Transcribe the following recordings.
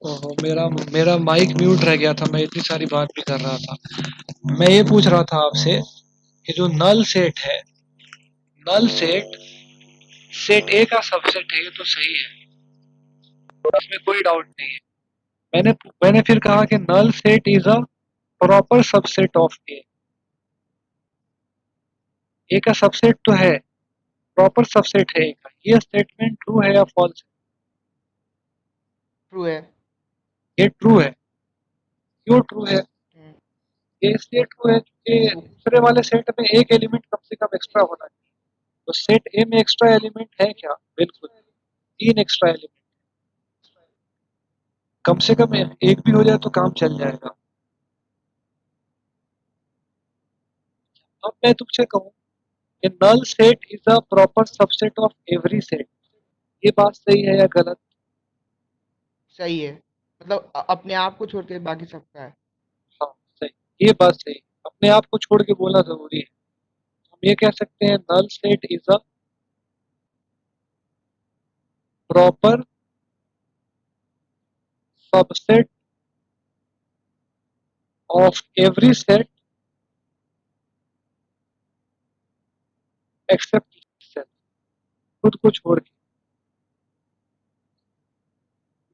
ओहो, मेरा मेरा माइक म्यूट रह गया था, मैं इतनी सारी बात भी कर रहा था। मैं ये पूछ रहा था आपसे कि जो नल सेट है, नल सेट सेट ए का सबसेट है, ये तो सही है, इसमें कोई डाउट नहीं है। मैंने मैंने फिर कहा कि null set is a proper subset of A का सबसेट तो है, प्रॉपर सबसेट है ए का। ये स्टेटमेंट ट्रू है या फॉल्स ट्रू है। है? ये ट्रू है। क्यों ट्रू है? हम्म, ये इसलिए ट्रू है क्योंकि दूसरे वाले सेट में एक एलिमेंट कम से कम एक्स्ट्रा होना चाहिए। तो सेट ए में एक्स्ट्रा एलिमेंट है क्या? बिल्कुल, 3 एक्स्ट्रा एलिमेंट। कम से कम एक भी हो जाए तो काम चल जाएगा। अब मैं तुमसे कहूँ कि null set is a proper subset of every set, ये बात सही है या गलत? सही है। मतलब अपने आप को छोड़ के बाकी सबका है। हाँ, सही, ये बात सही है। अपने आप को छोड़ के बोलना जरूरी है। हम ये कह सकते हैं null set is a proper subset of every set except set, खुद को छोड़ के।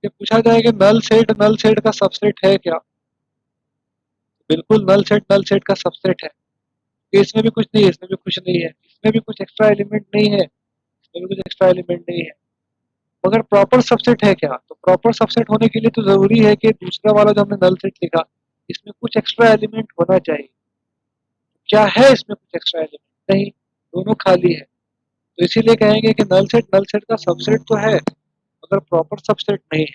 ये पूछा जाए कि नल सेट का सबसेट है क्या? बिल्कुल, नल सेट का सबसेट है। कि इसमें भी कुछ नहीं है, इसमें भी कुछ नहीं है, इसमें भी कुछ एक्स्ट्रा एलिमेंट नहीं है, इसमें भी कुछ एक्स्ट्रा एलिमेंट नहीं है। मगर प्रॉपर सबसेट है क्या? तो प्रॉपर सबसेट होने के लिए तो जरूरी है कि दूसरा वाला जो हमने नल सेट लिखा, इसमें कुछ एक्स्ट्रा एलिमेंट होना चाहिए। क्या है इसमें कुछ एक्स्ट्रा एलिमेंट? नहीं, दोनों खाली है। तो इसीलिए कहेंगे कि नल सेट का सबसेट तो है, मगर प्रॉपर सबसेट नहीं है।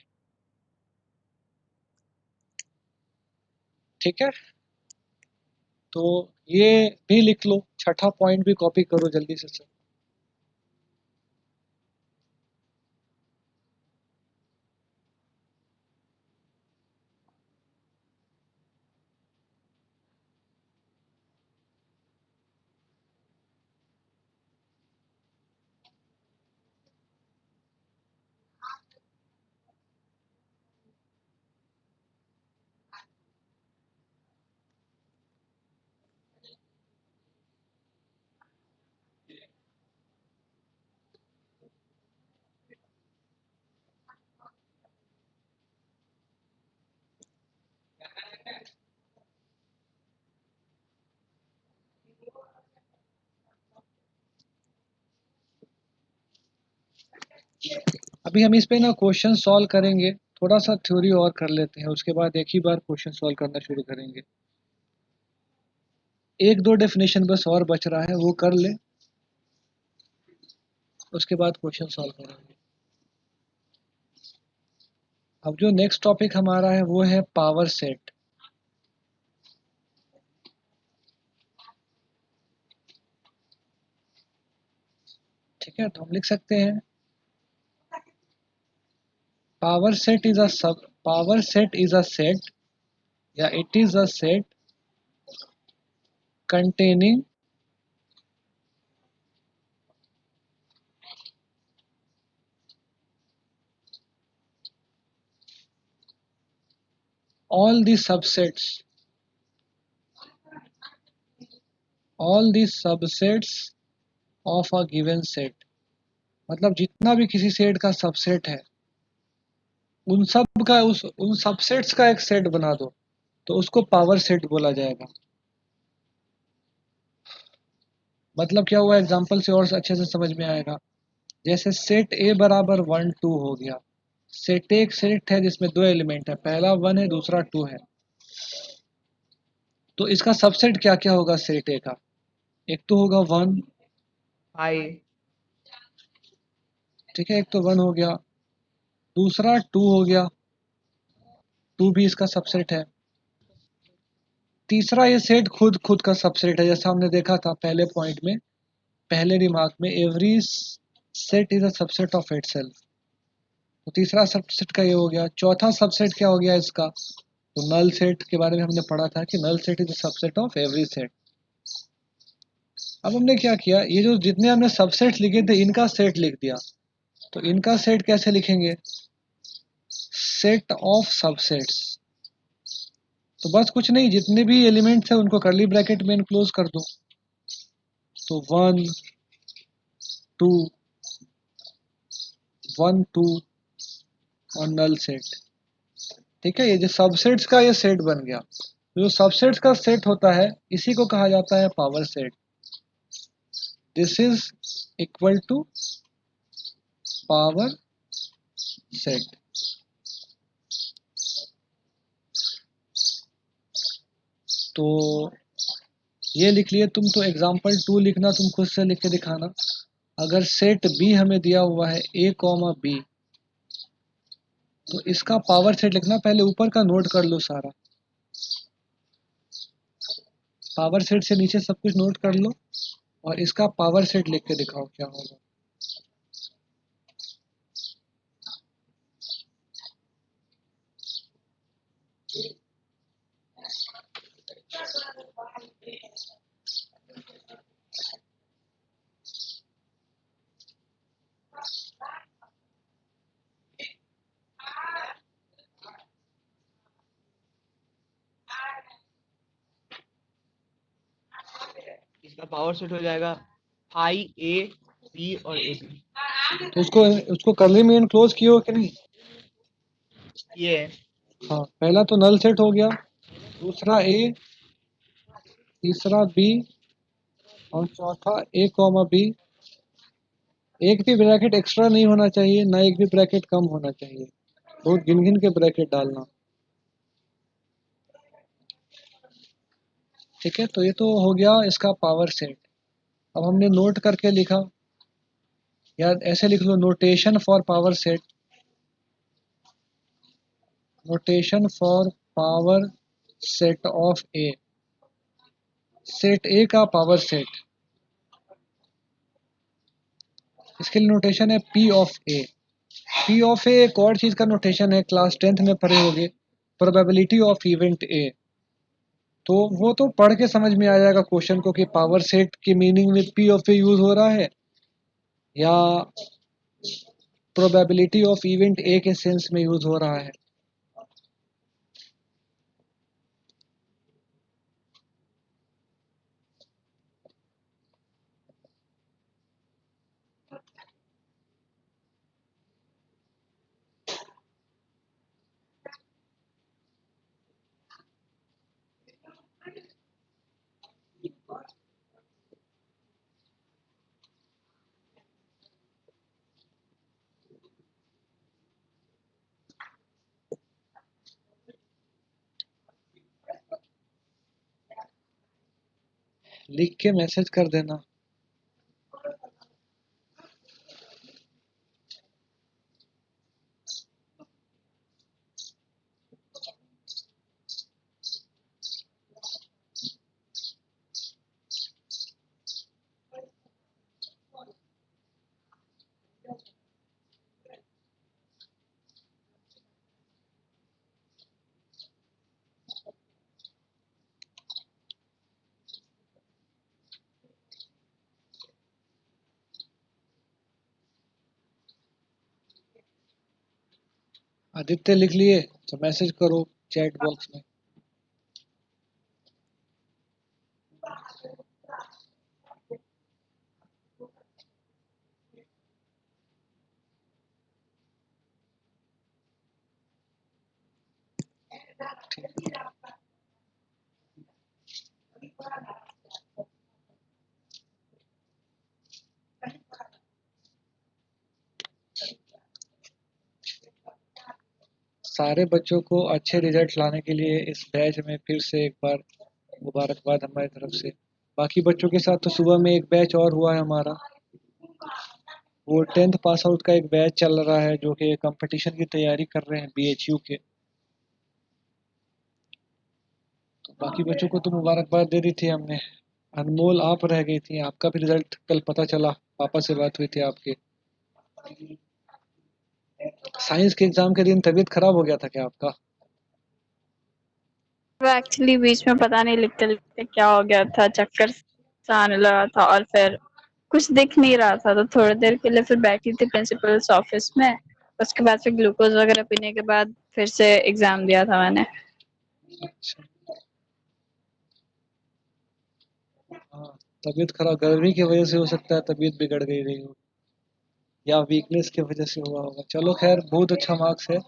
ठीक है, तो ये भी लिख लो, छठा पॉइंट भी कॉपी करो जल्दी से सर। अभी हम इस पे ना क्वेश्चन सॉल्व करेंगे, थोड़ा सा थ्योरी और कर लेते हैं, उसके बाद एक ही बार क्वेश्चन सॉल्व करना शुरू करेंगे। एक दो डेफिनेशन बस और बच रहा है, वो कर ले, उसके बाद क्वेश्चन सॉल्व करेंगे। अब जो नेक्स्ट टॉपिक हमारा है वो है पावर सेट। ठीक है, तो हम लिख सकते हैं power set is a sub power set is a set, या it is a set containing all the subsets all the subsets of a given set। मतलब जितना भी किसी सेट का सबसेट है, उन सब का उन सबसेट्स का एक सेट बना दो तो उसको पावर सेट बोला जाएगा। मतलब क्या हुआ, एग्जांपल से और अच्छे से समझ में आएगा। जैसे सेट ए बराबर 1 2 हो गया। सेट एक सेट है जिसमें दो एलिमेंट है, पहला 1 है दूसरा 2 है। तो इसका सबसेट क्या क्या होगा सेट ए का? एक तो होगा 1, आई। ठीक है, एक तो 1 हो गया, दूसरा 2 हो गया, 2 भी इसका सबसेट है। तीसरा ये सेट खुद खुद का सबसेट है, जैसा हमने देखा था पहले पॉइंट में, पहले रिमार्क में, every set is a subset of itself. तो तीसरा सबसेट का ये हो गया। चौथा सबसेट क्या हो गया इसका? तो नल सेट के बारे में हमने पढ़ा था कि null set is a subset of every set. अब हमने क्या किया, ये जो जितने हमने सबसेट लिखे थे इनका सेट लिख दिया। तो इनका सेट कैसे लिखेंगे? Set of subsets. तो बस कुछ नहीं, जितने भी एलिमेंट्स हैं उनको करली ब्रैकेट में इनक्लोज कर दो। तो 1 2 1 2 और नल सेट। ठीक है, ये जो सबसेट्स का ये सेट बन गया। जो सबसेट्स का सेट होता है इसी को कहा जाता है power set. This is equal to power set. तो ये लिख लिए तुम, तो एग्जाम्पल 2 लिखना, तुम खुद से लिख के दिखाना। अगर सेट बी हमें दिया हुआ है ए कॉमा बी, तो इसका पावर सेट लिखना। पहले ऊपर का नोट कर लो सारा, पावर सेट से नीचे सब कुछ नोट कर लो और इसका पावर सेट लिख के दिखाओ क्या होगा। इसका पावर सेट हो जाएगा आई ए बी और ए बी। तो उसको उसको करली में क्लोज किए हो कि नहीं? ये हाँ, पहला तो नल सेट हो गया, दूसरा ए, तीसरा बी और चौथा ए कॉमा बी। एक भी ब्रैकेट एक्स्ट्रा नहीं होना चाहिए, ना एक भी ब्रैकेट कम होना चाहिए, बहुत गिन गिन के ब्रैकेट डालना। ठीक है, तो ये तो हो गया इसका पावर सेट। अब हमने नोट करके लिखा, या ऐसे लिख लो, notation for power set. Notation for power set of A. Set A का पावर सेट, इसके लिए नोटेशन है P of A. P of A एक और चीज का नोटेशन है, क्लास 10th में पढ़े होगे, प्रोबेबिलिटी ऑफ इवेंट ए। तो वो तो पढ़ के समझ में आ जाएगा क्वेश्चन को कि पावर सेट की मीनिंग में पी ऑफ ए यूज हो रहा है या प्रोबेबिलिटी ऑफ इवेंट ए के सेंस में यूज हो रहा है। लिख के मैसेज कर देना। आदित्य लिख लिए तो मैसेज करो चैट बॉक्स में। सारे बच्चों को अच्छे रिजल्ट लाने के लिए इस बैच में फिर से एक बार मुबारकबाद हमारी तरफ से। बाकी बच्चों के साथ तो सुबह में एक बैच और हुआ है हमारा, वो 10th पास आउट का एक बैच चल रहा है जो कि कंपटीशन की तैयारी कर रहे हैं बीएचयू के। तो बाकी बच्चों को तो मुबारकबाद दे दी थी हमने। अनमोल आप रह गई थी, आपका भी रिजल्ट कल पता चला, पापा से बात हुई थी आपके। साइंस के एग्जाम के दिन तबीयत खराब हो गया था क्या आपका? वो एक्चुअली बीच में पता नहीं लिखते लिखते क्या हो गया था, चक्कर सा आने लगा था और फिर कुछ दिख नहीं रहा था, तो थोड़ी देर के लिए फिर बैठी थी प्रिंसिपल्स ऑफिस में। उसके बाद फिर ग्लूकोज वगैरह पीने के बाद फिर से एग्जाम दिया था मैंने। अच्छा। हाँ, तबीयत खराब गर्मी की वजह से हो सकता है, तबीयत बिगड़ गई रही हो या वीकनेस की वजह से हुआ होगा। चलो खैर, बहुत अच्छा मार्क्स है।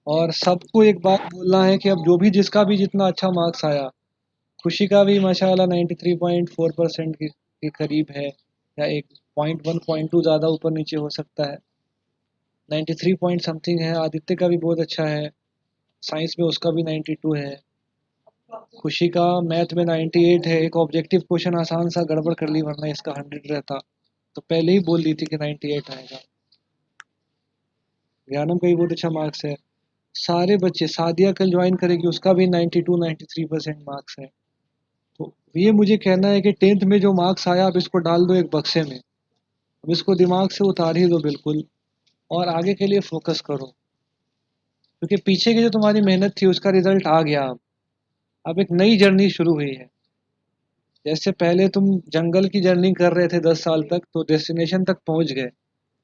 और सबको एक बात बोलना है कि अब जो भी जिसका भी जितना अच्छा मार्क्स आया, खुशी का भी माशाल्लाह 93.4% के करीब है, या एक पॉइंट 1.2 ज़्यादा ऊपर नीचे हो सकता है। 93 पॉइंट समथिंग है। आदित्य का भी बहुत अच्छा है, साइंस में उसका भी 92 है। खुशी का मैथ में 98 है। एक ऑब्जेक्टिव क्वेश्चन आसान सा गड़बड़ कर ली, वरना इसका 100 रहता। तो पहले ही बोल दी थी कि 98 आएगा। ज्ञानम का भी बहुत अच्छा मार्क्स है। सारे बच्चे, सादिया कल ज्वाइन करेगी, उसका भी 92-93% मार्क्स है। तो ये मुझे कहना है कि 10th में जो मार्क्स आया, अब इसको डाल दो एक बक्से में, अब इसको दिमाग से उतार ही दो बिल्कुल, और आगे के लिए फोकस करो, क्योंकि पीछे की जो तुम्हारी मेहनत थी उसका रिजल्ट आ गया। अब एक नई जर्नी शुरू हुई है। जैसे पहले तुम जंगल की जर्नी कर रहे थे 10 साल तक, तो डेस्टिनेशन तक पहुंच गए।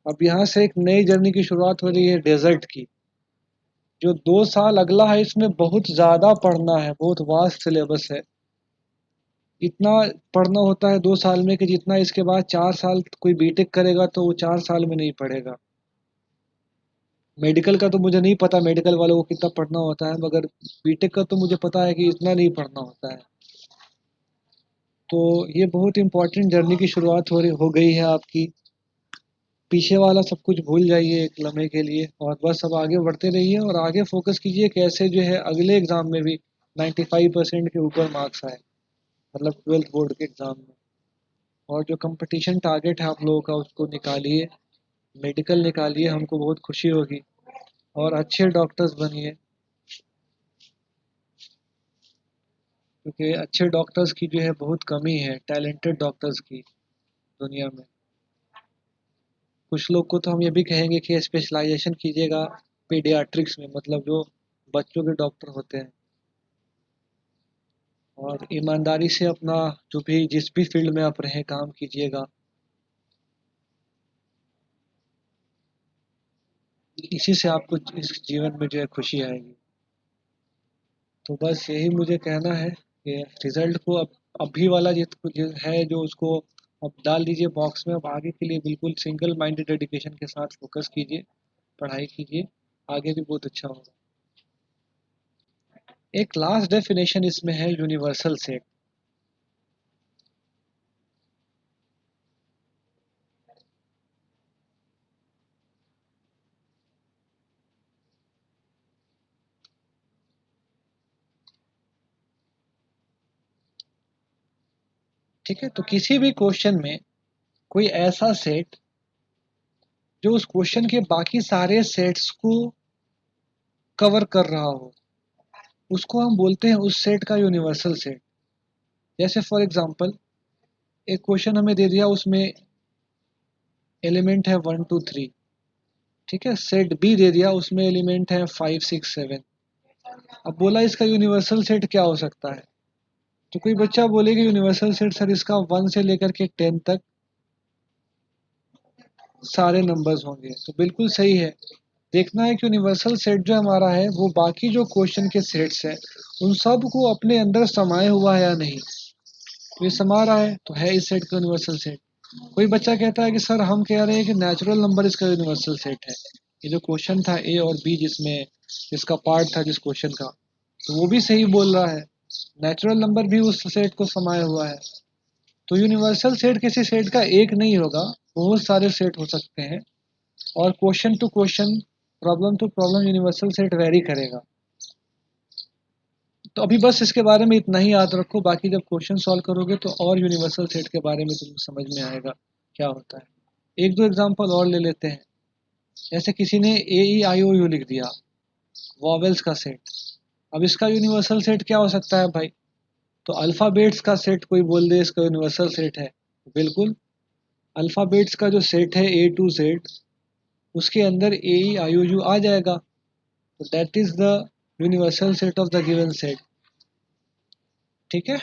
अब यहाँ से एक नई जर्नी की शुरुआत हो रही है, डेजर्ट की। जो 2 साल अगला है, इसमें बहुत ज़्यादा पढ़ना है, बहुत वास्ट सिलेबस है। इतना पढ़ना होता है 2 साल में कि जितना इसके बाद 4 साल कोई बीटेक करेगा तो वो 4 साल में नहीं पढ़ेगा। मेडिकल का तो मुझे नहीं पता मेडिकल वालों को कितना पढ़ना होता है, मगर बीटेक का तो मुझे पता है कि इतना नहीं पढ़ना होता है। तो ये बहुत इंपॉर्टेंट जर्नी की शुरुआत हो गई है आपकी। पीछे वाला सब कुछ भूल जाइए एक लम्हे के लिए, और बस अब आगे बढ़ते रहिए और आगे फोकस कीजिए कैसे जो है अगले एग्ज़ाम में भी 95% के ऊपर मार्क्स आए, मतलब 12th बोर्ड के एग्ज़ाम में। और जो कंपटीशन टारगेट है आप लोगों का, उसको निकालिए, मेडिकल निकालिए, हमको बहुत खुशी होगी। और अच्छे डॉक्टर्स बनिए, क्योंकि अच्छे डॉक्टर्स की जो है बहुत कमी है, टैलेंटेड डॉक्टर्स की दुनिया में। कुछ लोग को तो हम ये भी कहेंगे कि स्पेशलाइजेशन कीजिएगा पीडियाट्रिक्स में, मतलब जो बच्चों के डॉक्टर होते हैं। और ईमानदारी से अपना जो भी जिस भी फील्ड में आप रहें काम कीजिएगा। इसी से आपको इस जीवन में जो है खुशी आएगी। तो बस यही मुझे कहना है कि रिजल्ट को अब अभी वाला जो है जो उसको अब डाल दीजिए बॉक्स में। अब आगे के लिए बिल्कुल सिंगल माइंडेड डेडिकेशन के साथ फोकस कीजिए, पढ़ाई कीजिए, आगे भी बहुत अच्छा होगा। एक लास्ट डेफिनेशन इसमें है यूनिवर्सल सेट। ठीक है, तो किसी भी क्वेश्चन में कोई ऐसा सेट जो उस क्वेश्चन के बाकी सारे सेट्स को कवर कर रहा हो, उसको हम बोलते हैं उस सेट का यूनिवर्सल सेट। जैसे फॉर एग्जांपल, एक क्वेश्चन हमें दे दिया, उसमें एलिमेंट है 1 2 3। ठीक है, सेट बी दे दिया, उसमें एलिमेंट है 5 6 7। अब बोला इसका यूनिवर्सल सेट क्या हो सकता है, तो कोई बच्चा बोलेगा यूनिवर्सल सेट सर इसका 1 से लेकर के 10 तक सारे नंबर्स होंगे। तो बिल्कुल सही है। देखना है कि यूनिवर्सल सेट जो हमारा है वो बाकी जो क्वेश्चन के सेट्स हैं उन सब को अपने अंदर समाये हुआ है या नहीं। तो ये समा रहा है तो है इस सेट का यूनिवर्सल सेट। कोई बच्चा कहता है कि सर हम कह रहे हैं कि नेचुरल नंबर इसका यूनिवर्सल सेट है। ये जो क्वेश्चन था ए और बी, जिसमें इसका पार्ट था जिस क्वेश्चन का, तो वो भी सही बोल रहा है, नेचुरल नंबर भी उस सेट को समाया हुआ है। तो यूनिवर्सल सेट किसी सेट का एक नहीं होगा, बहुत सारे सेट हो सकते हैं। और question to question problem to problem universal set vary करेगा। तो अभी बस इसके बारे में इतना ही याद रखो, बाकी जब क्वेश्चन सॉल्व करोगे तो और यूनिवर्सल सेट के बारे में तुमको समझ में आएगा क्या होता है। एक दो एग्जांपल और ले लेते हैं। जैसे किसी ने ए ई आई ओ यू लिख दिया, वॉवेल्स का सेट। अब इसका यूनिवर्सल सेट क्या हो सकता है भाई? तो अल्फ़ाबेट्स का सेट कोई बोल दे इसका यूनिवर्सल सेट है, बिल्कुल अल्फ़ाबेट्स का जो सेट है ए टू जेड, उसके अंदर ए ई आई ओ यू आ जाएगा। तो that is the universal set of the given set. ठीक है,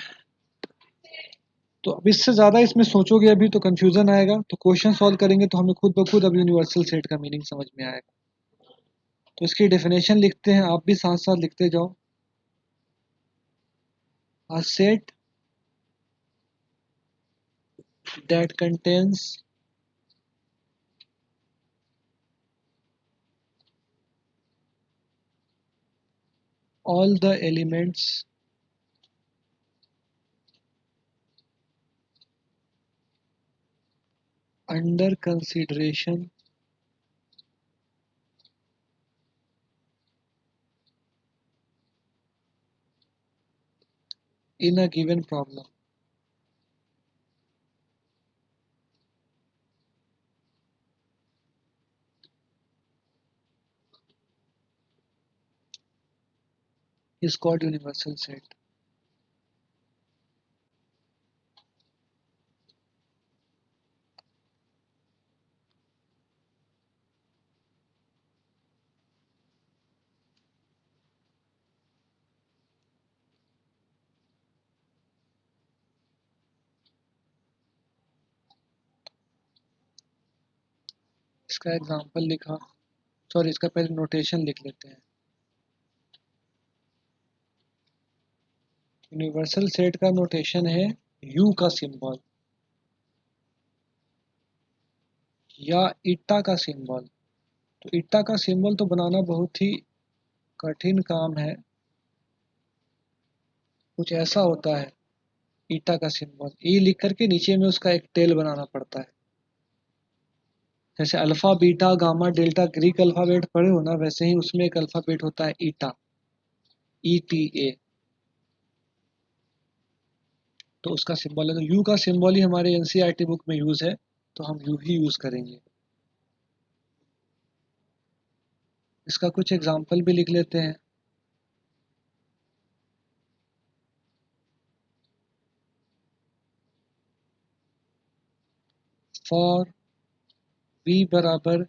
तो अब इससे ज़्यादा इसमें सोचोगे अभी तो कंफ्यूजन आएगा, तो क्वेश्चन सॉल्व करेंगे तो हमें खुद ब खुद अब यूनिवर्सल सेट का मीनिंग समझ में आएगा। तो इसकी डेफिनेशन लिखते हैं, आप भी साथ साथ लिखते जाओ। A set that contains all the elements under consideration in a given problem is called universal set। इसका एग्जांपल लिखा, सॉरी इसका पहले नोटेशन लिख लेते हैं। यूनिवर्सल सेट का नोटेशन है U का सिंबल या ईटा का सिंबल। तो ईटा का सिंबल तो बनाना बहुत ही कठिन काम है। कुछ ऐसा होता है ईटा का सिंबल, ई लिख करके नीचे में उसका एक टेल बनाना पड़ता है। जैसे alpha beta gamma delta Greek alphabet पढ़े हो ना, वैसे ही उसमें एक अल्फाबेट होता है ईटा, ई टी ए। तो उसका सिंबल है, तो यू का सिंबल ही हमारे एनसीईआरटी बुक में यूज है, तो हम यू ही यूज करेंगे। इसका कुछ एग्जाम्पल भी लिख लेते हैं। फॉर वी बराबर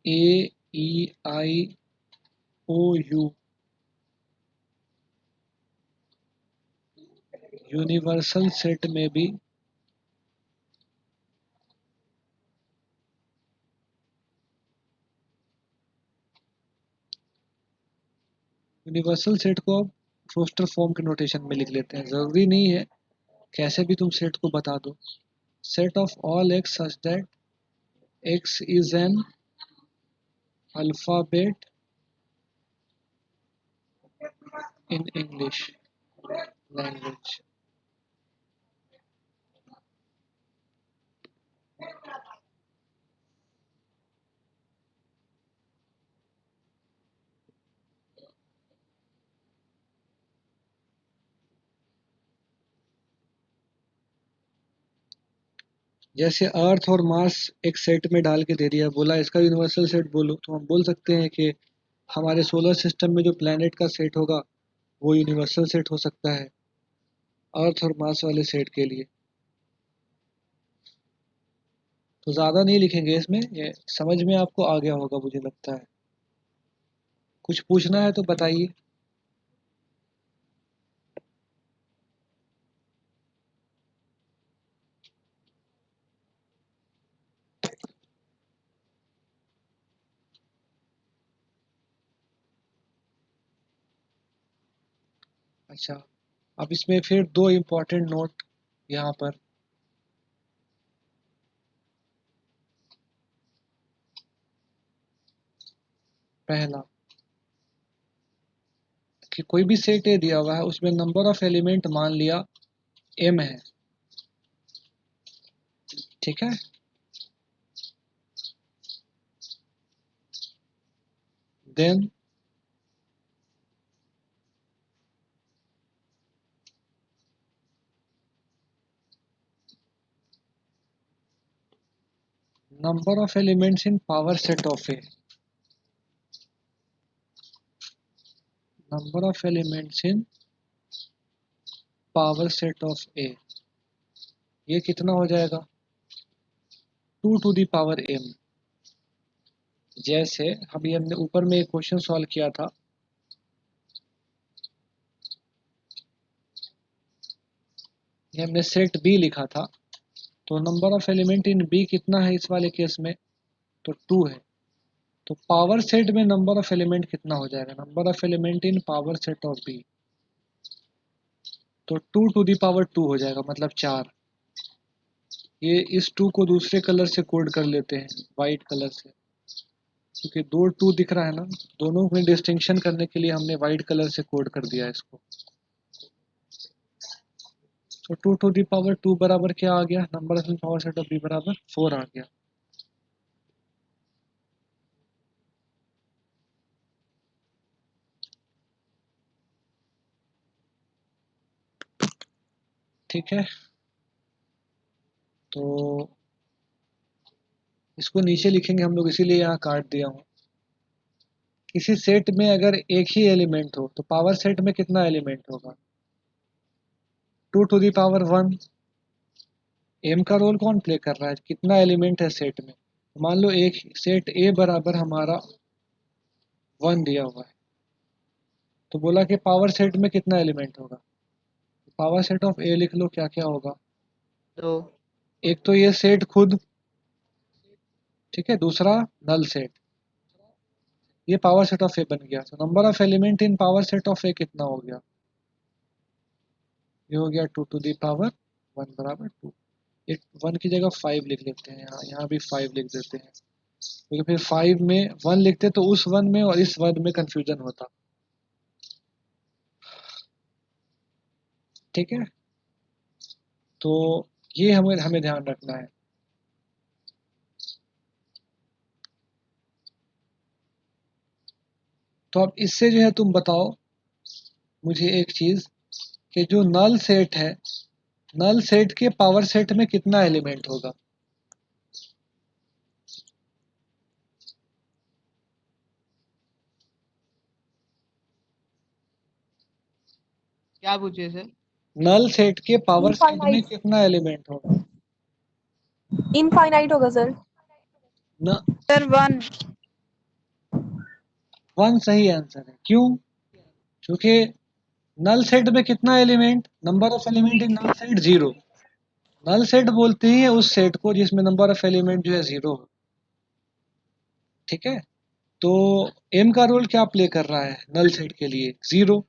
ए ई आई ओ यू यूनिवर्सल सेट में भी यूनिवर्सल सेट को अब रोस्टर फॉर्म के नोटेशन में लिख लेते हैं। जरूरी नहीं है कैसे भी तुम सेट को बता दो। Set of all X such that X is N alphabet in English language. जैसे अर्थ और मार्स एक सेट में डाल के दे दिया, बोला इसका यूनिवर्सल सेट बोलो, तो हम बोल सकते हैं कि हमारे सोलर सिस्टम में जो प्लैनेट का सेट होगा वो यूनिवर्सल सेट हो सकता है अर्थ और मार्स वाले सेट के लिए। तो ज़्यादा नहीं लिखेंगे इसमें, ये समझ में आपको आ गया होगा मुझे लगता है। कुछ पूछना है तो बताइए। अच्छा, अब इसमें फिर दो इम्पोर्टेंट नोट यहाँ पर। पहला कि कोई भी सेट ए दिया हुआ है, उसमें नंबर ऑफ एलिमेंट मान लिया m है, ठीक है। then number of elements in power set of A. Number of elements in power set of A. ये कितना हो जाएगा 2 to the power m। जैसे अभी हमने ऊपर में एक क्वेश्चन सॉल्व किया था, ये हमने सेट बी लिखा था, तो number of element in B कितना है इस वाले केस में, तो 2 है। तो पावर सेट में नंबर ऑफ एलिमेंट कितना हो जाएगा, number of element in power set of B, तो 2 to the power 2 हो जाएगा, मतलब 4। ये इस 2 को दूसरे कलर से कोड कर लेते हैं, वाइट कलर से, क्योंकि 2 2 दिख रहा है ना, दोनों में डिस्टिंक्शन करने के लिए हमने वाइट कलर से कोड कर दिया इसको। तो 2 to the power 2 बराबर क्या आ गया, number of power set of B बराबर 4 आ गया। ठीक है, तो इसको नीचे लिखेंगे हम लोग, इसीलिए यहाँ काट दिया हूँ। किसी सेट में अगर एक ही एलिमेंट हो तो पावर सेट में कितना एलिमेंट होगा, 2 to the power 1। एम का रोल कौन प्ले कर रहा है, कितना एलिमेंट है सेट में। मान लो एक सेट ए बराबर हमारा 1 दिया हुआ है, तो बोला कि पावर सेट में कितना एलिमेंट होगा, पावर सेट ऑफ ए लिख लो, क्या क्या होगा। तो एक तो ये सेट खुद, ठीक है, दूसरा नल सेट, ये पावर सेट ऑफ ए बन गया। तो number of element in power set of A कितना हो गया, ये हो गया 2 to the power 1 बराबर 2। एक 1 की जगह 5 लिख लेते हैं, यहाँ यहाँ भी 5 लिख देते हैं, क्योंकि फिर 5 में 1 लिखते तो उस 1 में और इस 1 में कंफ्यूजन होता। ठीक है, तो ये हमें हमें ध्यान रखना है। तो अब इससे जो है तुम बताओ मुझे एक चीज, कि जो नल सेट है, नल सेट के पावर सेट में कितना एलिमेंट होगा। क्या पूछे सर? नल सेट के पावर सेट में इनफाइनाइट कितना एलिमेंट होगा। इनफाइनाइट होगा सर। न सर 1। 1 सही आंसर है, क्यों, क्योंकि नल सेट में कितना एलिमेंट, number of element in null set 0। Null set बोलते हैं उस सेट को जिसमें नंबर ऑफ एलिमेंट जो है 0 हो। ठीक है, तो एम का रोल क्या प्ले कर रहा है नल सेट के लिए, 0।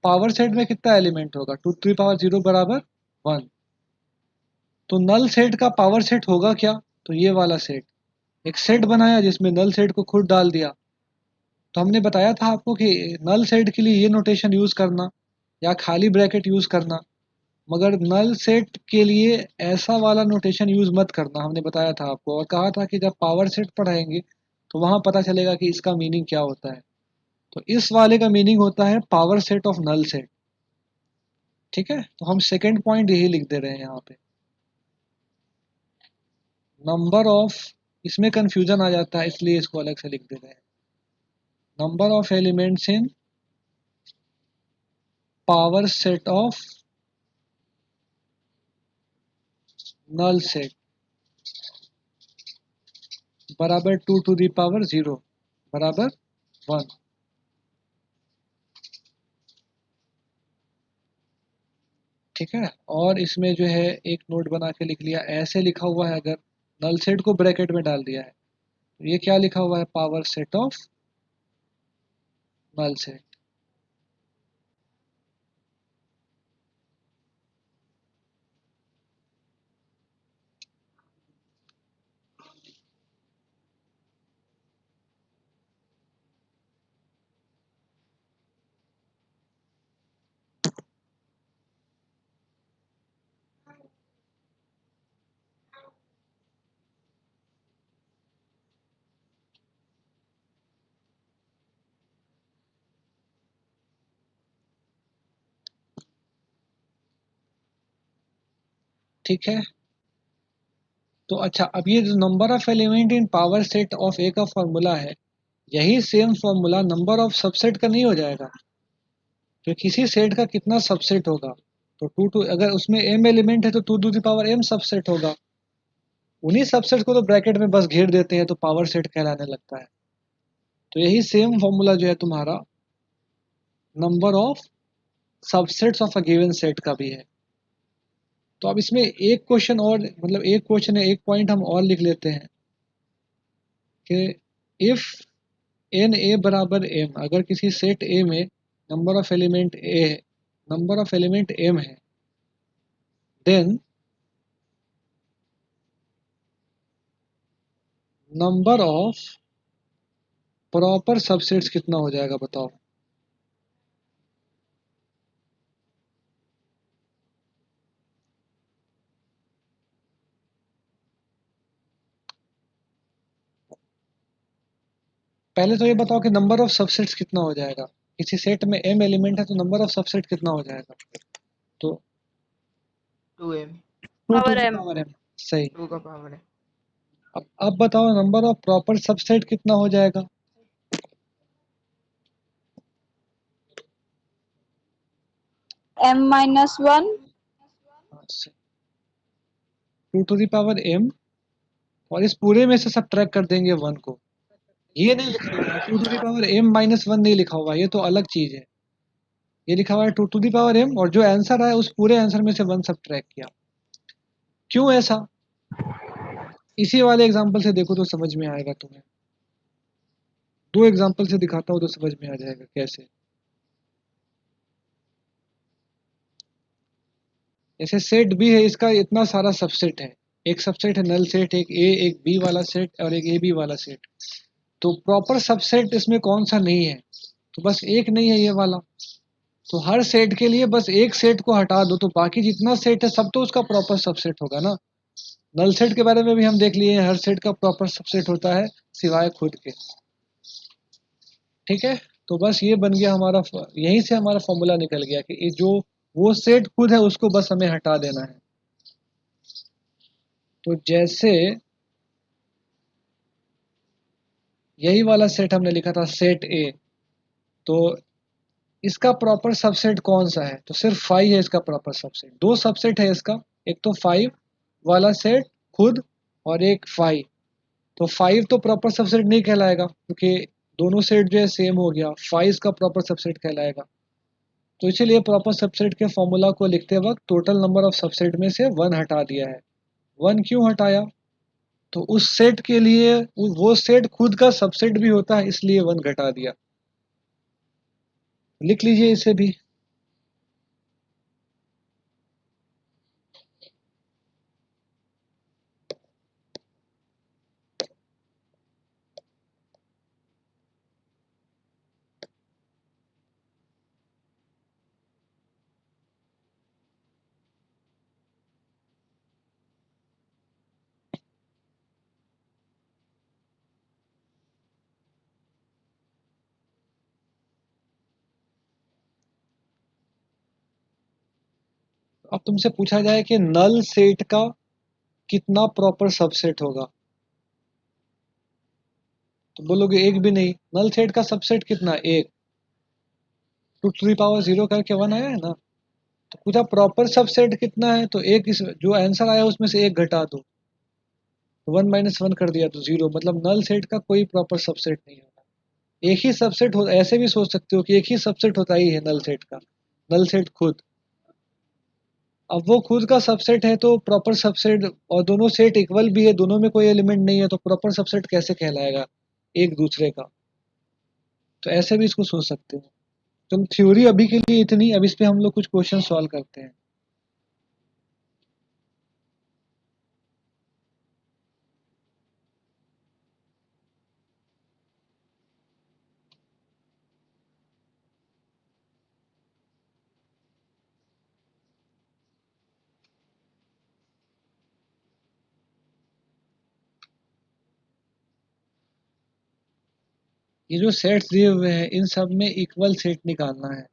पावर सेट में कितना एलिमेंट होगा, 2 to the power 0 बराबर 1। तो नल सेट का पावर सेट होगा क्या, तो ये वाला सेट, एक सेट बनाया जिसमें नल सेट को खुद डाल दिया। तो हमने बताया था आपको कि नल सेट के लिए ये नोटेशन यूज करना या खाली ब्रैकेट यूज करना, मगर नल सेट के लिए ऐसा वाला नोटेशन यूज मत करना, हमने बताया था आपको, और कहा था कि जब पावर सेट पढ़ाएंगे तो वहां पता चलेगा कि इसका मीनिंग क्या होता है। तो इस वाले का मीनिंग होता है power set of null set. ठीक है, तो हम सेकेंड पॉइंट यही लिख दे रहे हैं यहाँ पे, नंबर ऑफ, इसमें कंफ्यूजन आ जाता है इसलिए इसको अलग से लिख दे रहे हैं, number of elements in power set of null set बराबर 2 to the power 0 बराबर 1। ठीक है, और इसमें जो है एक नोट बना के लिख लिया, ऐसे लिखा हुआ है अगर नल सेट को ब्रैकेट में डाल दिया है, तो ये क्या लिखा हुआ है, power set of null set. ठीक है। तो अच्छा, अब ये जो number of element in power set of A का फॉर्मूला है, यही same formula number of subset का नहीं हो जाएगा? तो किसी सेट का कितना सबसेट होगा, तो टू अगर उसमें m एलिमेंट है तो two to the power m subset होगा। उन्हीं सबसेट को तो ब्रैकेट में बस घेर देते हैं तो पावर सेट कहलाने लगता है। तो यही सेम फॉर्मूला जो है तुम्हारा number of subsets of a given set का भी है। तो अब इसमें एक क्वेश्चन और, मतलब एक क्वेश्चन है, एक पॉइंट हम और लिख लेते हैं कि इफ एन ए बराबर एम, अगर किसी सेट ए में नंबर ऑफ एलिमेंट ए है, नंबर ऑफ एलिमेंट एम है, then number of proper subsets कितना हो जाएगा बताओ? पहले तो ये बताओ कि नंबर ऑफ सबसेट्स कितना हो जाएगा। किसी सेट में m एलिमेंट है तो नंबर ऑफ सबसेट कितना हो जाएगा? तो 2m, two to power the m। पावर m। सही। 2 का पावर है। अब बताओ नंबर ऑफ प्रॉपर सबसेट कितना हो जाएगा? m-1। Two to the power m, और इस पूरे में से सब ट्रैक कर देंगे वन को। ये नहीं लिखा हुआ है two to the power m minus one, नहीं लिखा हुआ है, ये तो अलग चीज है। ये लिखा हुआ है two to the power m, और जो आंसर आया उस पूरे आंसर में से वन सब ट्रैक किया। क्यों ऐसा? इसी वाले एग्जांपल से देखो तो समझ में आएगा तुम्हें। दो एग्जांपल से दिखाता हूँ तो समझ में आ जाएगा कैसे। जैसे सेट बी है, इसका इतना सारा सबसेट है। एक सबसेट है नल सेट, एक ए, एक बी वाला सेट और एक ए बी वाला सेट। तो प्रॉपर सबसेट इसमें कौन सा नहीं है? तो बस एक नहीं है, ये वाला। तो हर सेट के लिए बस एक सेट को हटा दो तो बाकी जितना सेट है सब तो उसका प्रॉपर सबसेट होगा ना। नल सेट के बारे में भी हम देख लिए हैं, हर सेट का प्रॉपर सबसेट होता है सिवाय खुद के। ठीक है। तो बस ये बन गया हमारा, यहीं से हमारा फॉर्मूला निकल गया कि ये जो वो सेट खुद है उसको बस हमें हटा देना है। तो जैसे यही वाला सेट हमने लिखा था सेट ए, तो इसका प्रॉपर सबसेट कौन सा है? तो सिर्फ 5 है इसका प्रॉपर सबसेट। दो सबसेट है इसका, एक तो 5 वाला सेट खुद, और एक 5। तो 5 तो प्रॉपर सबसेट नहीं कहलाएगा क्योंकि दोनों सेट जो है सेम हो गया। 5 इसका प्रॉपर सबसेट कहलाएगा। तो इसीलिए प्रॉपर सबसेट के फॉर्मूला को लिखते वक्त टोटल नंबर ऑफ सबसेट में से वन हटा दिया है। वन क्यों हटाया? तो उस सेट के लिए वो सेट खुद का सबसेट भी होता है, इसलिए वन घटा दिया। लिख लीजिए इसे भी। अब तुमसे पूछा जाए कि नल सेट का कितना प्रॉपर सबसेट होगा, तो बोलोगे एक भी नहीं। नल सेट का सबसेट कितना? एक। Two to the power zero करके वन आया है ना। तो पूछा प्रॉपर सबसेट कितना है, तो एक इस जो आंसर आया उसमें से एक घटा दो, वन माइनस वन कर दिया तो जीरो। मतलब नल सेट का कोई प्रॉपर सबसेट नहीं होगा। एक ही सबसेट हो, ऐसे भी सोच सकते हो कि एक ही सबसेट होता ही है नल सेट का, नल सेट खुद। अब वो खुद का सबसेट है तो प्रॉपर सबसेट, और दोनों सेट इक्वल भी है, दोनों में कोई एलिमेंट नहीं है, तो प्रॉपर सबसेट कैसे कहलाएगा एक दूसरे का? तो ऐसे भी इसको सोच सकते हो। तो थ्योरी अभी के लिए इतनी, अब इस पे हम लोग कुछ क्वेश्चन सॉल्व करते हैं। ये जो सेट्स दिए हुए हैं इन सब में इक्वल सेट निकालना है।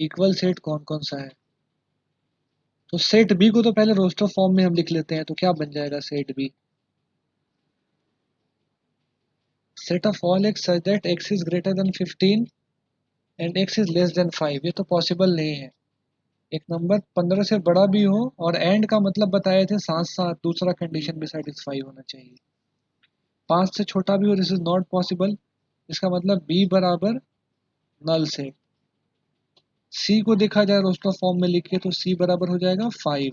इक्वल सेट कौन कौन सा है? तो सेट बी को तो पहले रोस्टर फॉर्म में हम लिख लेते हैं, तो क्या बन जाएगा set B, set of all X such that X is greater than 15 and X is less than 5। ये तो पॉसिबल नहीं है, एक नंबर 15 से बड़ा भी हो, और एंड का मतलब बताए थे साथ साथ दूसरा कंडीशन भी सेटिस्फाई होना चाहिए। 5 से छोटा भी हो, दिस इज नॉट पॉसिबल, इसका मतलब बी बराबर नल सेट। सी को देखा जाए रोस्टर फॉर्म में लिखे तो सी बराबर हो जाएगा 5।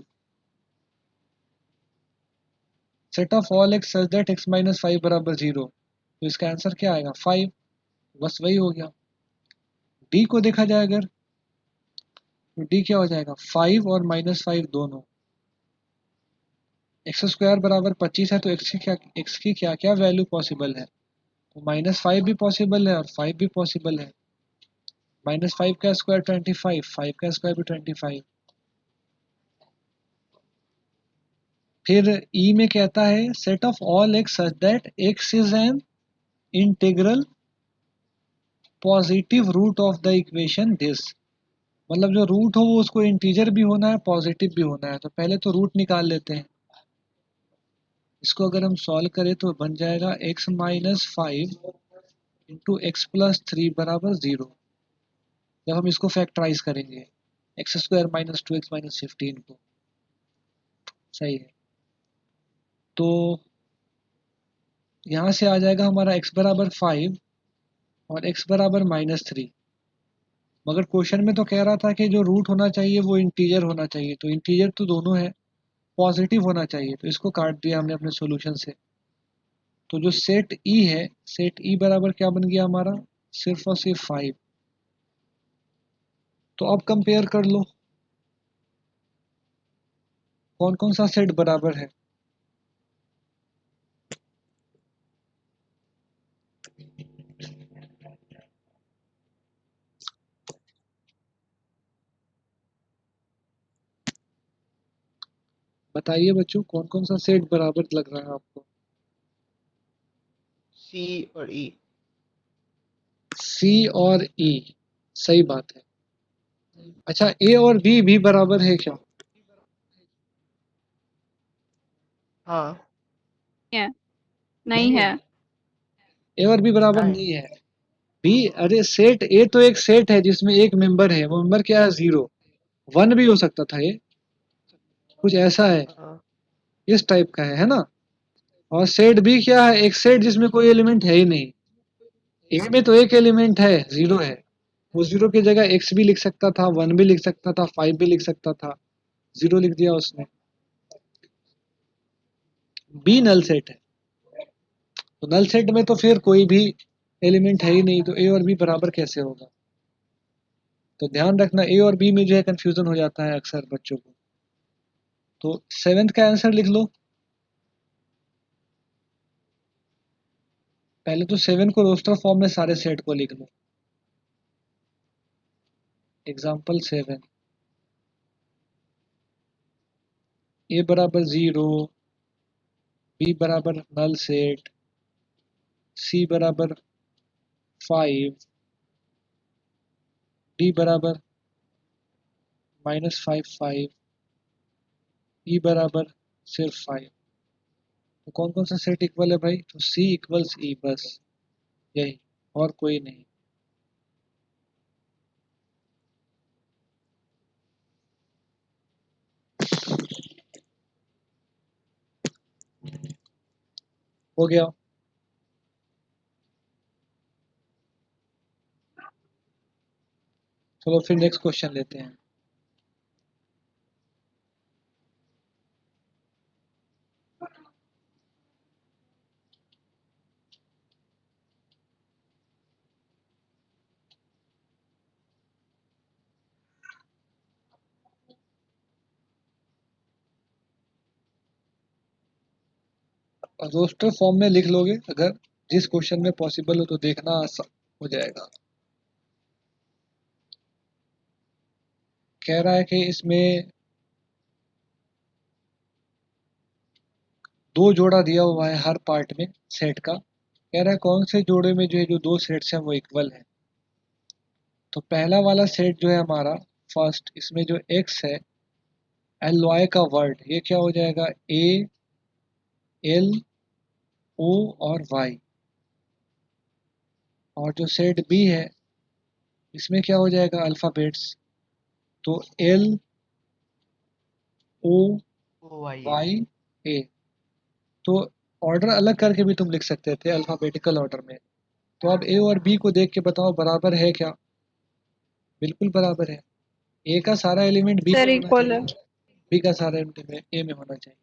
Set of all X such that x minus 5 बराबर 0, तो इसका आंसर क्या आएगा 5, बस वही हो गया। डी को देखा जाए अगर, तो डी क्या हो जाएगा 5 और -5 दोनों। एक्स स्क्वायर बराबर 25 है, तो एक्स की क्या क्या वैल्यू पॉसिबल है, तो -5 भी पॉसिबल है और 5 भी पॉसिबल है। -5 का स्क्वायर 25, 5 का स्क्वायर भी 25। फिर ई में कहता है set of all X such that X is an integral positive root of the equation this, मतलब जो रूट हो वो उसको इंटीजर भी होना है, पॉजिटिव भी होना है। तो पहले तो रूट निकाल लेते हैं, इसको अगर हम सॉल्व करें तो बन जाएगा x minus 5 into x plus 3 बराबर 0। जब हम इसको फैक्टराइज करेंगे x square minus 2x minus 15 को, सही है। तो यहाँ से आ जाएगा हमारा x बराबर 5 और x बराबर -3, मगर क्वेश्चन में तो कह रहा था कि जो रूट होना चाहिए वो इंटीजर होना चाहिए, तो इंटीजर तो दोनों है, पॉजिटिव होना चाहिए, तो इसको काट दिया हमने अपने सॉल्यूशन से। तो जो सेट ई है, सेट ई बराबर क्या बन गया हमारा, सिर्फ और सिर्फ 5। तो अब कंपेयर कर लो कौन कौन सा सेट बराबर है। बताइए बच्चों कौन कौन सा सेट बराबर लग रहा है आपको। सी और ई। सी और ई, सही बात है। अच्छा ए और बी भी बराबर है क्या, हाँ। है नहीं नहीं है। है। ए और बी बराबर क्या है? नहीं है। बी, अरे सेट ए तो एक सेट है जिसमें एक मेंबर है, वो मेंबर क्या है 0, 1 भी हो सकता था, ये कुछ ऐसा है, हाँ। इस टाइप का है ना। और सेट बी क्या है, एक सेट जिसमें कोई एलिमेंट है ही नहीं। ए में तो एक एलिमेंट है, 0 है, वो 0 की जगह एक्स भी लिख सकता था, 1 भी लिख सकता था, 5 भी लिख सकता था, 0 लिख दिया उसने। बी नल सेट है, तो नल सेट में तो फिर कोई भी एलिमेंट है ही नहीं, तो ए और बी बराबर कैसे होगा। तो ध्यान रखना ए और बी में जो है कंफ्यूजन हो जाता है अक्सर बच्चों को। तो सेवेंथ का आंसर लिख लो। पहले तो 7 को रोस्टर फॉर्म में सारे सेट को लिख लो। एग्जाम्पल 7, ए बराबर 0, बी बराबर नल सेट, सी बराबर 5, डी बराबर -5 5, ई बराबर सिर्फ 5। तो कौन कौन सा सेट इक्वल है भाई, तो सी इक्वल्स ई, बस यही, और कोई नहीं। हो गया। चलो फिर नेक्स्ट क्वेश्चन लेते हैं। रोस्टर फॉर्म में लिख लोगे अगर, जिस क्वेश्चन में पॉसिबल हो, तो देखना आसान हो जाएगा। कह रहा है कि इसमें 2 जोड़ा दिया हुआ है हर पार्ट में सेट का। कह रहा है कौन से जोड़े में जो है जो 2 सेट्स हैं वो इक्वल है। तो पहला वाला सेट जो है हमारा फर्स्ट, इसमें जो x है एलॉय का वर्ड, ये क्या हो जाएगा, ए एल ओ और वाई। और जो सेट बी है इसमें क्या हो जाएगा, अल्फ़ाबेट्स, तो एल ओ ओ भाई है। वाई ए। तो ऑर्डर अलग करके भी तुम लिख सकते थे अल्फ़ाबेटिकल ऑर्डर में। तो अब ए और बी को देख के बताओ बराबर है क्या, बिल्कुल बराबर है। ए का सारा एलिमेंट बी में सर होना इक्वल है। चाहिए, बी का सारा एलिमेंट ए में होना चाहिए।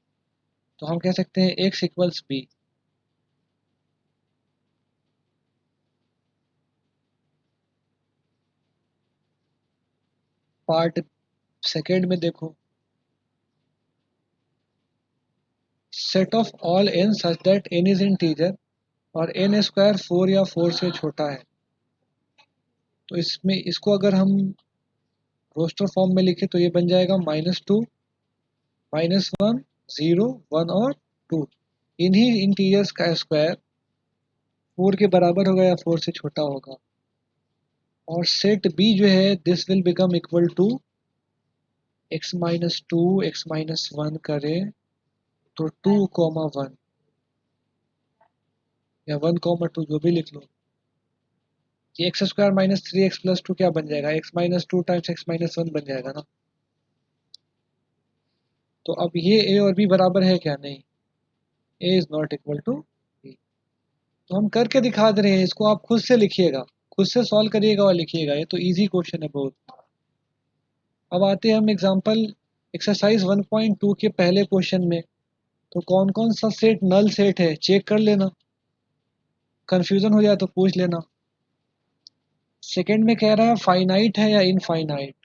तो हम कह सकते हैं X equals B. Part second में देखो, set of all N such that N is integer और एन स्क्वायर 4 या 4 से छोटा है। तो इसमें इसको अगर हम रोस्टर फॉर्म में लिखे तो ये बन जाएगा -2 -1 0 1 और 2। इन्हीं इंटीजर्स का स्क्वायर 4 के बराबर होगा या 4 से छोटा होगा। और सेट बी जो है this will become equal to x-2 x-1 करें तो 2, 1 या 1, 2 जो भी लिख लो। ये एक्स स्क्वायर -3x + 2 क्या बन जाएगा, x-2 टाइम्स x-1 बन जाएगा ना। तो अब ये a और b बराबर है क्या, नहीं, a is not equal to b। तो हम करके दिखा दे रहे हैं, इसको आप खुद से लिखिएगा, खुद से सॉल्व करिएगा और लिखिएगा, ये तो इजी क्वेश्चन है बहुत। अब आते हैं हम एग्जांपल एक्सरसाइज 1.2 के पहले क्वेश्चन में। तो कौन कौन सा सेट नल सेट है चेक कर लेना, कंफ्यूजन हो जाए तो पूछ लेना। सेकंड में कह रहा है फाइनाइट है या इनफाइनाइट।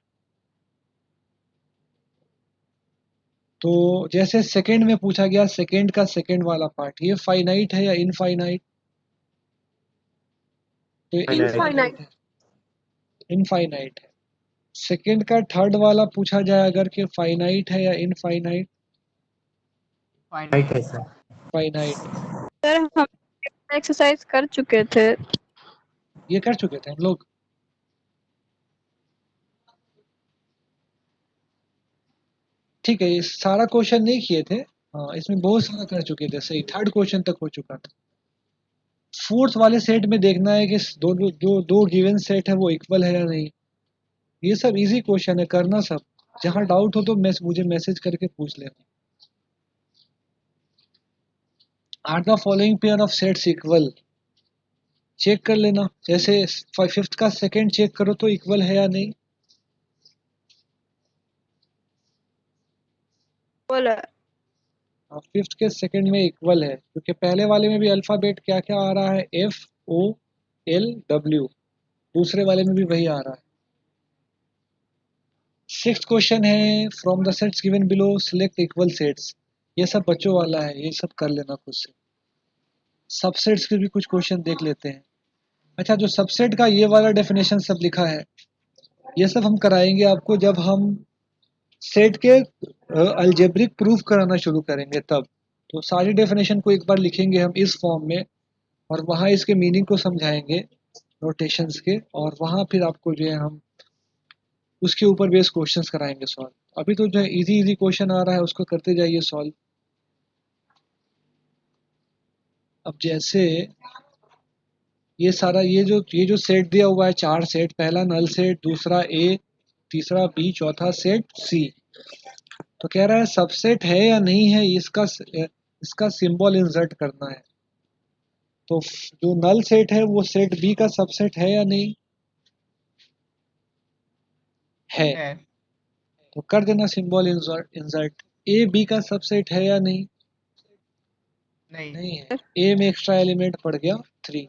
तो जैसे सेकंड में पूछा गया, सेकंड का सेकंड वाला पार्ट, ये फाइनाइट है या इनफाइनाइट, तो इनफाइनाइट। इनफाइनाइट है, इनफाइनाइट है। सेकंड का थर्ड वाला पूछा जाए अगर कि फाइनाइट है या इनफाइनाइट, फाइनाइट है सर। फाइनाइट। सर हम एक्सरसाइज कर चुके थे। ये कर चुके थे हम लोग। ठीक है, ये सारा क्वेश्चन नहीं किए थे, हाँ इसमें बहुत सारा कर चुके थे, सही, थर्ड क्वेश्चन तक हो चुका था। फोर्थ वाले सेट में देखना है कि दो गिवन सेट है वो इक्वल है या नहीं। ये सब इजी क्वेश्चन है, करना सब। जहाँ डाउट हो तो मुझे मैसेज करके पूछ लेना। Are the following pair of sets equal, check कर लेना। जैसे फिफ्थ का सेकंड चेक करो तो इक्वल है या नहीं। बोला फिफ्थ के सेकंड में इक्वल है, क्योंकि पहले वाले में भी अल्फाबेट क्या क्या आ रहा है, एफ ओ एल डब्ल्यू, दूसरे वाले में भी वही आ रहा है। सिक्स्थ क्वेश्चन है from the sets given below select equal sets. ये सब बच्चों वाला है, ये सब कर लेना खुद से। सबसेट्स के भी कुछ क्वेश्चन देख लेते हैं। अच्छा, जो सबसेट का ये वाला डेफिनेशन सब लिखा है, ये सब हम कराएंगे आपको जब हम सेट के अलजेब्रिक प्रूफ कराना शुरू करेंगे तब। तो सारी डेफिनेशन को एक बार लिखेंगे हम इस फॉर्म में, और वहाँ इसके मीनिंग को समझाएंगे नोटेशंस के, और वहाँ फिर आपको जो है हम उसके ऊपर बेस क्वेश्चंस कराएंगे सॉल्व। अभी तो जो है इजी इजी क्वेश्चन आ रहा है उसको करते जाइए सॉल्व। अब जैसे ये सारा ये जो सेट दिया हुआ है, चार सेट, पहला नल सेट, दूसरा ए, तीसरा बी, चौथा सेट सी। तो कह रहा है सबसेट है या नहीं है, इसका सिंबल इंसर्ट करना है। तो जो नल सेट है वो सेट बी का सबसेट है या नहीं है, है। तो कर देना सिंबल इंसर्ट। ए बी का सबसेट है या नहीं, नहीं। नहीं है। ए में एक्स्ट्रा एलिमेंट पड़ गया 3।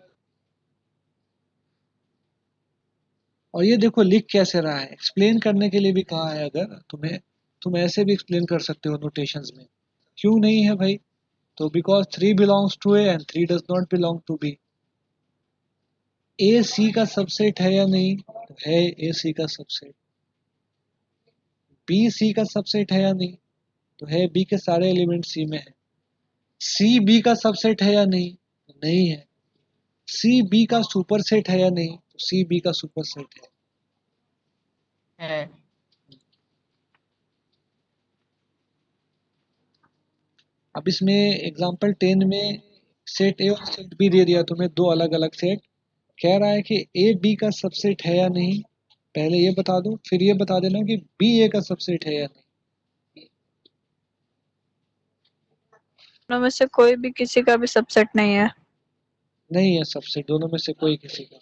और ये देखो लिख कैसे रहा है, एक्सप्लेन करने के लिए भी कहा है, अगर तुम्हें, तुम ऐसे भी एक्सप्लेन कर सकते हो नोटेशंस में। क्यों नहीं है भाई, तो because 3 belongs to A and 3 does not belong to B. A C का सबसेट है या नहीं, तो है ए सी का सबसेट। बी सी का सबसेट है या नहीं, तो है बी के सारे एलिमेंट सी में है। सी बी का सबसेट है या नहीं, तो नहीं है। सी बी का सुपरसेट है या नहीं, तो सी बी का सुपरसेट है। है। अब इसमें एग्जाम्पल 10 में सेट ए और सेट बी दे दिया तुम्हें, दो अलग अलग सेट। कह रहा है कि ए बी का सबसेट है या नहीं, पहले ये बता दो, फिर ये बता देना कि बी ए का सबसेट है या नहीं। दोनों में से कोई भी किसी का भी सबसेट नहीं है। नहीं है सबसेट दोनों में से कोई किसी का,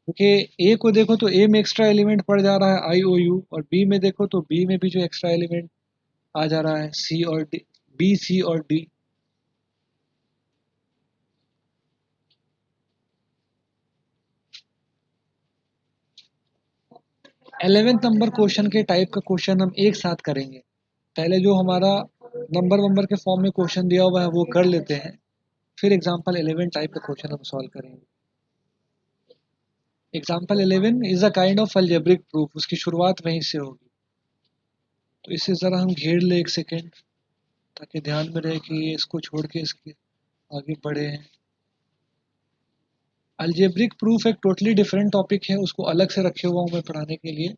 क्योंकि ए को देखो तो ए में एक्स्ट्रा एलिमेंट पड़ जा रहा है आई ओ यू, और बी में देखो तो बी में भी जो एक्स्ट्रा एलिमेंट आ जा रहा है सी और डी, बी सी और डी। इलेवेंथ नंबर क्वेश्चन के टाइप का क्वेश्चन हम एक साथ करेंगे। पहले जो हमारा नंबर वंबर के फॉर्म में क्वेश्चन दिया हुआ है वो कर लेते हैं, फिर एग्जाम्पल 11 टाइप का क्वेश्चन हम सॉल्व करेंगे। Example 11 is a kind of algebraic proof, उसकी शुरुआत वहीं से होगी। तो इसे ज़रा हम घेर ले एक सेकेंड, ताकि ध्यान में रहे कि ये इसको छोड़ के इसके आगे बढ़े हैं। अलजेब्रिक प्रूफ एक टोटली डिफरेंट टॉपिक है, उसको अलग से रखे हुआ हूँ मैं पढ़ाने के लिए।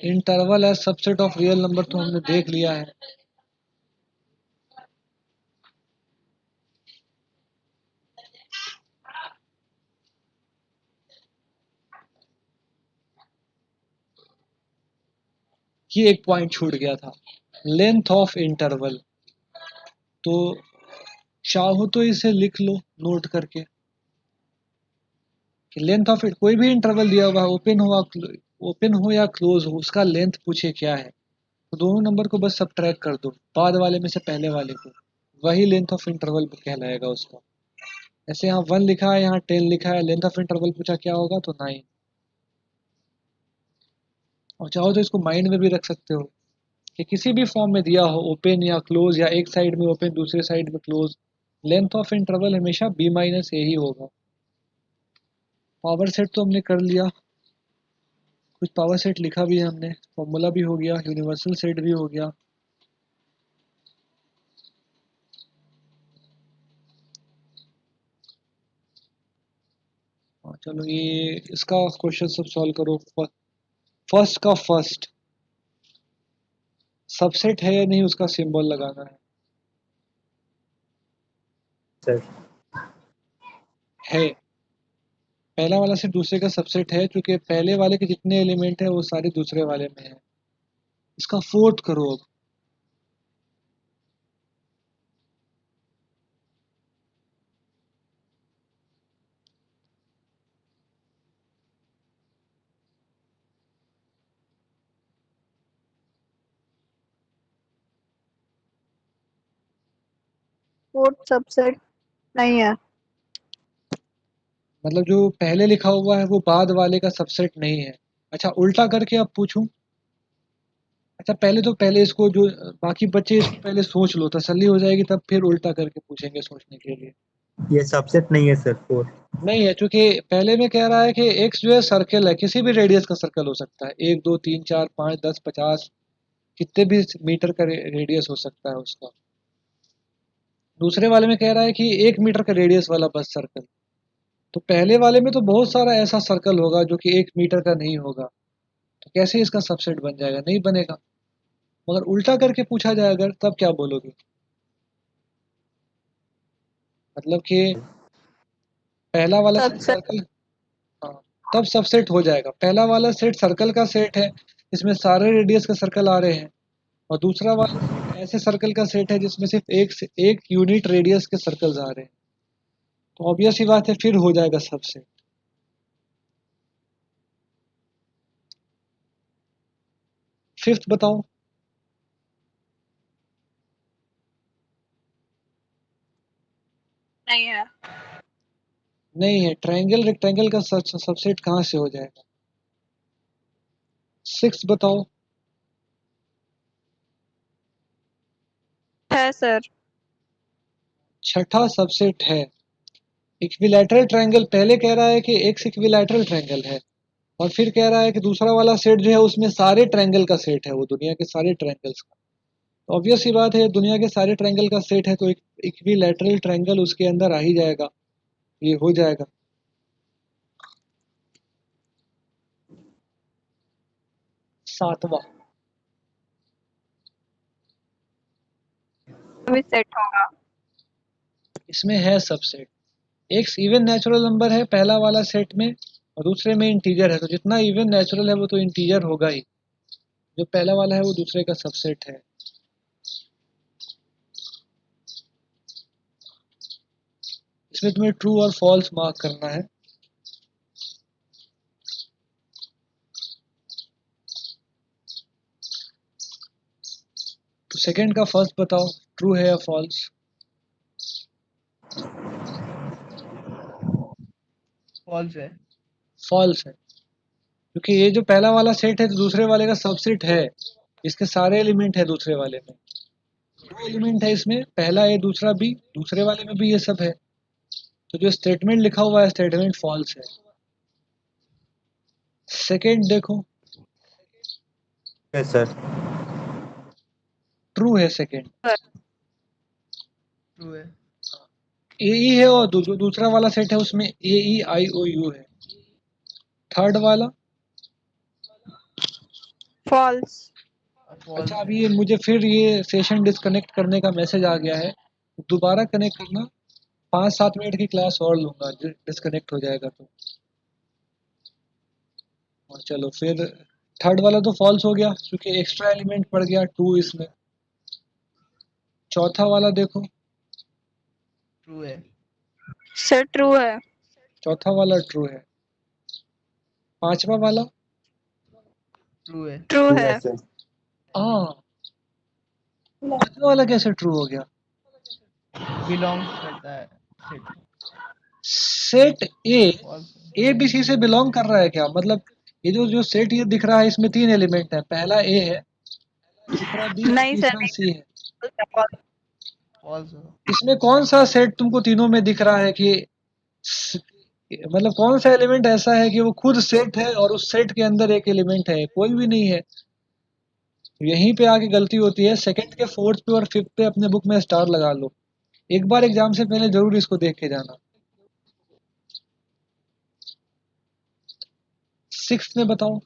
Interval as subset of real number तो हमने देख लिया है। ये एक पॉइंट छूट गया था, लेंथ ऑफ इंटरवल। तो चाहो तो इसे लिख लो नोट करके कि लेंथ ऑफ इट, कोई भी इंटरवल दिया हुआ है, ओपन हो या क्लोज हो, उसका लेंथ पूछे क्या है, तो दोनों नंबर को बस सबट्रैक्ट कर दो, बाद वाले में से पहले वाले को, वही लेंथ ऑफ इंटरवल कहलाएगा उसका। ऐसे यहाँ 1 लिखा है, यहाँ 10 लिखा है, लेंथ ऑफ इंटरवल पूछा क्या होगा तो 9। और चाहो तो इसको माइंड में भी रख सकते हो कि किसी भी फॉर्म में दिया हो, ओपन या क्लोज, या एक साइड में ओपन दूसरे साइड में क्लोज, लेंथ ऑफ इंटरवल हमेशा बी माइनस ए ही होगा। पावर सेट तो हमने कर लिया, कुछ पावर सेट लिखा भी है हमने, फॉर्मूला भी हो गया, यूनिवर्सल सेट भी हो गया। चलो ये इसका क्वेश्चन सब सॉल्व करो। फर्स्ट का फर्स्ट सबसेट है या नहीं उसका सिंबल लगाना है। सर है, पहला वाला से दूसरे का सबसेट है, क्योंकि पहले वाले के जितने एलिमेंट है वो सारे दूसरे वाले में है। इसका फोर्थ करो अब। फोर्थ सबसेट नहीं है। मतलब जो पहले लिखा हुआ है वो बाद वाले का सबसेट नहीं है। अच्छा उल्टा करके अब पूछूं। अच्छा पहले इसको जो बाकी बच्चे इसको पहले सोच लो, तसल्ली हो जाएगी, तब फिर उल्टा करके पूछेंगे सोचने के लिए। ये सबसेट नहीं है सर, फोर। नहीं है, क्योंकि पहले में कह रहा है कि एक्स जो है सर्कल है, किसी भी रेडियस का सर्कल हो सकता है, 1 2 3 4 5 10 50, कितने भी मीटर का रेडियस हो सकता है उसका। दूसरे वाले में कह रहा है कि 1 मीटर का रेडियस वाला बस सर्कल। तो पहले वाले में तो बहुत सारा ऐसा सर्कल होगा जो कि 1 मीटर का नहीं होगा, तो कैसे इसका सबसेट बन जाएगा, नहीं बनेगा। मगर उल्टा करके पूछा जाए अगर, तब क्या बोलोगे। मतलब कि पहला वाला सेट सबसेट सर्कल, हाँ, तब सबसेट हो जाएगा। पहला वाला सेट सर्कल का सेट है, इसमें सारे रेडियस का सर्कल आ रहे हैं, और दूसरा वाला सेट ऐसे सर्कल का सेट है जिसमें सिर्फ एक यूनिट रेडियस के सर्कल्स आ रहे हैं। तो ऑब्वियस ही बात है, फिर हो जाएगा सबसेट। फिफ्थ बताओ। नहीं है। नहीं है, ट्रायंगल रेक्टेंगल का सबसेट कहाँ से हो जाएगा। सिक्स बताओ। है सर। छठा सबसेट है। इक्विलैटरल ट्रायंगल पहले कह रहा है कि एक्स इक्विलैटरल ट्रायंगल है, और फिर कह रहा है कि दूसरा वाला सेट जो है उसमें सारे ट्रायंगल का सेट है, वो दुनिया के सारे ट्रायंगल्स का। तो ऑब्वियस सी बात है, दुनिया के सारे ट्रायंगल का सेट है, तो इक्विलैटरल ट्रायंगल उसके अंदर आ ही जाएगा, ये हो जाएगा। सातवां। भी सेट होगा। इसमें है सबसेट। एक इवन नेचुरल नंबर है पहला वाला सेट में और दूसरे में इंटीजर है, तो जितना इवन नेचुरल है वो तो इंटीजर होगा ही। जो पहला वाला है वो दूसरे का सबसेट है। इसमें तुम्हें ट्रू और फॉल्स मार्क करना है। तो सेकंड का फर्स्ट बताओ, ट्रू है या फॉल्स? फॉल्स है। फॉल्स है, क्योंकि ये जो पहला वाला सेट है तो दूसरे वाले का सबसेट है। इसके सारे एलिमेंट है दूसरे वाले में। दो एलिमेंट है इसमें, पहला ए दूसरा बी, दूसरे वाले में भी ये सब है। तो जो स्टेटमेंट लिखा हुआ है स्टेटमेंट फॉल्स है। सेकंड देखो, यस सर। ट्रू है सेकंड। ट्रू है। ए ई है और जो दूसरा वाला सेट है उसमें ए ई आई ओ यू है। थर्ड वाला, फॉल्स। फॉल्स अच्छा है। अभी ये मुझे फिर ये सेशन डिस्कनेक्ट करने का मैसेज आ गया है, दोबारा कनेक्ट करना। 5-7 मिनट की क्लास और लूंगा, डिस्कनेक्ट हो जाएगा तो। और चलो फिर थर्ड वाला तो फॉल्स हो गया क्योंकि एक्स्ट्रा एलिमेंट पड़ गया 2 इसमें। चौथा वाला देखो, ट्रू है। सर ट्रू है। चौथा वाला ट्रू है। पांचवा वाला, ट्रू है। ट्रू ट्रू है। है सर। हाँ पांचवा वाला कैसे ट्रू हो गया? बिलोंग्स करता है सेट। सेट ए फॉल्स है। ए बी सी से बिलोंग कर रहा है क्या? मतलब ये जो जो सेट ये दिख रहा है इसमें 3 एलिमेंट है, पहला ए है, दूसरा बी है, नहीं सर, तीसरा सी है। फॉल्स है। इसमें कौन सा सेट तुमको तीनों में दिख रहा है कि मतलब कौन सा एलिमेंट ऐसा है कि वो खुद सेट है और उस सेट के अंदर एक एलिमेंट है? कोई भी नहीं है। यहीं पे आके गलती होती है। सेकंड के फोर्थ पे और फिफ्थ पे अपने बुक में स्टार लगा लो। एक बार एग्जाम से पहले जरूर इसको देख के जाना। सिक्स्थ में बताओ।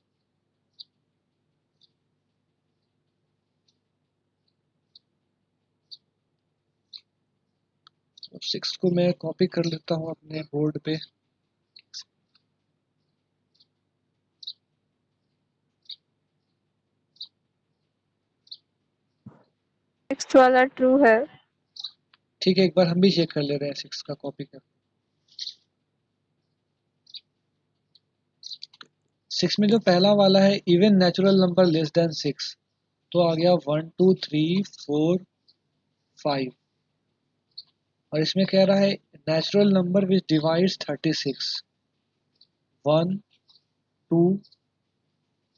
सिक्स्थ को मैं कॉपी कर लेता हूँ अपने बोर्ड पे। नेक्स्ट वाला ट्रू है। ठीक है, एक बार हम भी चेक कर ले रहे हैं सिक्स का कॉपी कर। सिक्स में जो पहला वाला है even natural number less than 6, तो आ गया 1 2 3 4 5। और इसमें कह रहा है नेचुरल नंबर विच डिवाइड्स 36। 1 2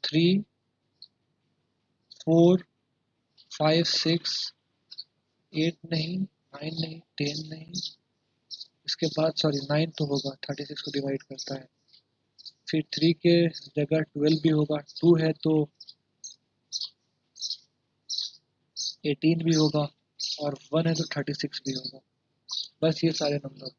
3 4 5 6 8 नहीं, 9 नहीं, 10 नहीं। इसके बाद सॉरी 9 तो होगा, 36 को डिवाइड करता है। फिर 3 के जगह 12 भी होगा, 2 है तो 18 भी होगा और 1 है तो 36 भी होगा। बस ये सारे नंबर।